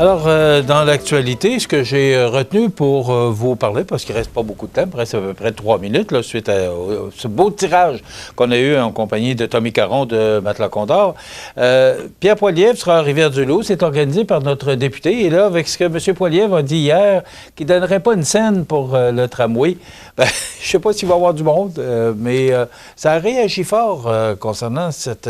Alors, dans l'actualité, ce que j'ai retenu pour vous parler, parce qu'il ne reste pas beaucoup de temps, il reste à peu près 3 minutes, là, suite à ce beau tirage qu'on a eu en compagnie de Tommy Caron de Matelas Condor. Pierre Poilievre sera à Rivière-du-Loup, c'est organisé par notre député. Et là, avec ce que M. Poilievre a dit hier, qu'il ne donnerait pas une scène pour le tramway, ben, je ne sais pas s'il va y avoir du monde, mais ça a réagi fort concernant cette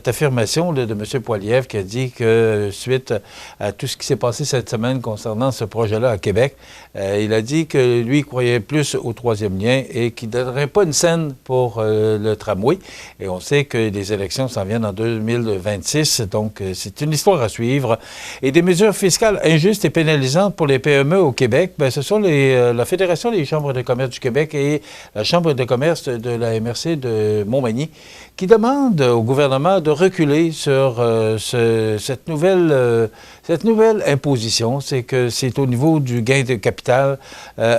affirmation là, de M. Poilievre qui a dit que suite à tout ce qui s'est passé cette semaine concernant ce projet-là à Québec, il a dit que lui, il croyait plus au troisième lien et qu'il ne donnerait pas une scène pour le tramway. Et on sait que les élections s'en viennent en 2026, donc c'est une histoire à suivre. Et des mesures fiscales injustes et pénalisantes pour les PME au Québec, bien, ce sont la Fédération des chambres de commerce du Québec et la Chambre de commerce de la MRC de Montmagny qui demandent au gouvernement de reculer sur cette nouvelle imposition. C'est que c'est au niveau du gain de capital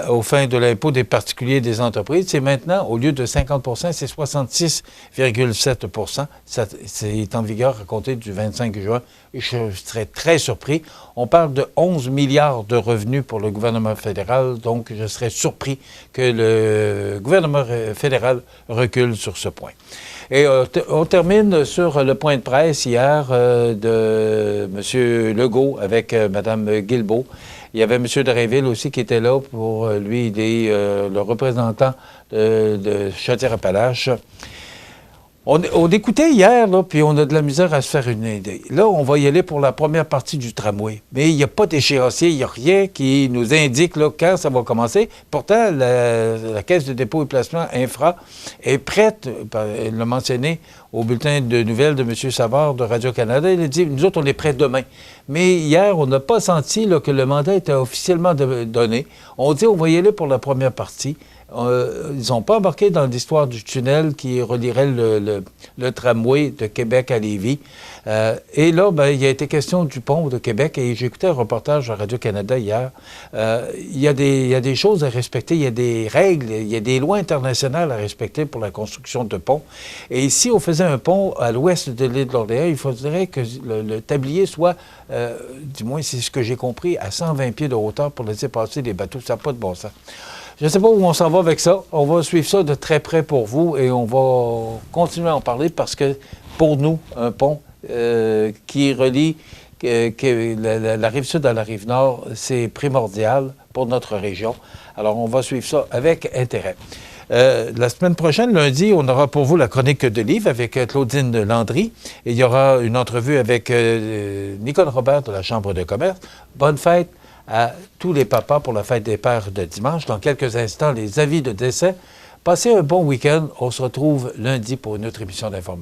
aux fins de l'impôt des particuliers et des entreprises. C'est maintenant, au lieu de 50 %, c'est 66,7 %. C'est en vigueur à compter du 25 juin. Et je serais très surpris. On parle de 11 milliards de revenus pour le gouvernement fédéral, donc je serais surpris que le gouvernement fédéral recule sur ce point. Et on termine sur le point de presse hier de M. Legault avec Mme Guilbeault. Il y avait M. Drainville aussi qui était là pour lui, il est le représentant de Chaudière-Appalaches. On écoutait hier, là, puis on a de la misère à se faire une idée. Là, on va y aller pour la première partie du tramway. Mais il n'y a pas d'échéancier, il n'y a rien qui nous indique là, quand ça va commencer. Pourtant, la Caisse de dépôt et placement infra est prête, elle l'a mentionné au bulletin de nouvelles de M. Savard de Radio-Canada. Il a dit, nous autres, on est prêts demain. Mais hier, on n'a pas senti là, que le mandat était officiellement donné. On dit, on va y aller pour la première partie. Ils n'ont pas embarqué dans l'histoire du tunnel qui relierait le tramway de Québec à Lévis. Et là, ben, il a été question du pont de Québec et j'ai écouté un reportage à Radio-Canada hier. Il y a des choses à respecter, il y a des règles, il y a des lois internationales à respecter pour la construction de ponts. Et si on faisait un pont à l'ouest de l'île de l'Orléans, il faudrait que le tablier soit, du moins c'est ce que j'ai compris, à 120 pieds de hauteur pour laisser passer les bateaux. Ça n'a pas de bon sens. Je ne sais pas où on s'en va avec ça. On va suivre ça de très près pour vous et on va continuer à en parler parce que, pour nous, un pont qui relie la rive sud à la rive nord, c'est primordial pour notre région. Alors, on va suivre ça avec intérêt. La semaine prochaine, lundi, on aura pour vous la chronique de livres avec Claudine Landry. Et il y aura une entrevue avec Nicole Robert de la Chambre de commerce. Bonne fête à tous les papas pour la fête des pères de dimanche. Dans quelques instants, les avis de décès. Passez un bon week-end. On se retrouve lundi pour une autre émission d'information.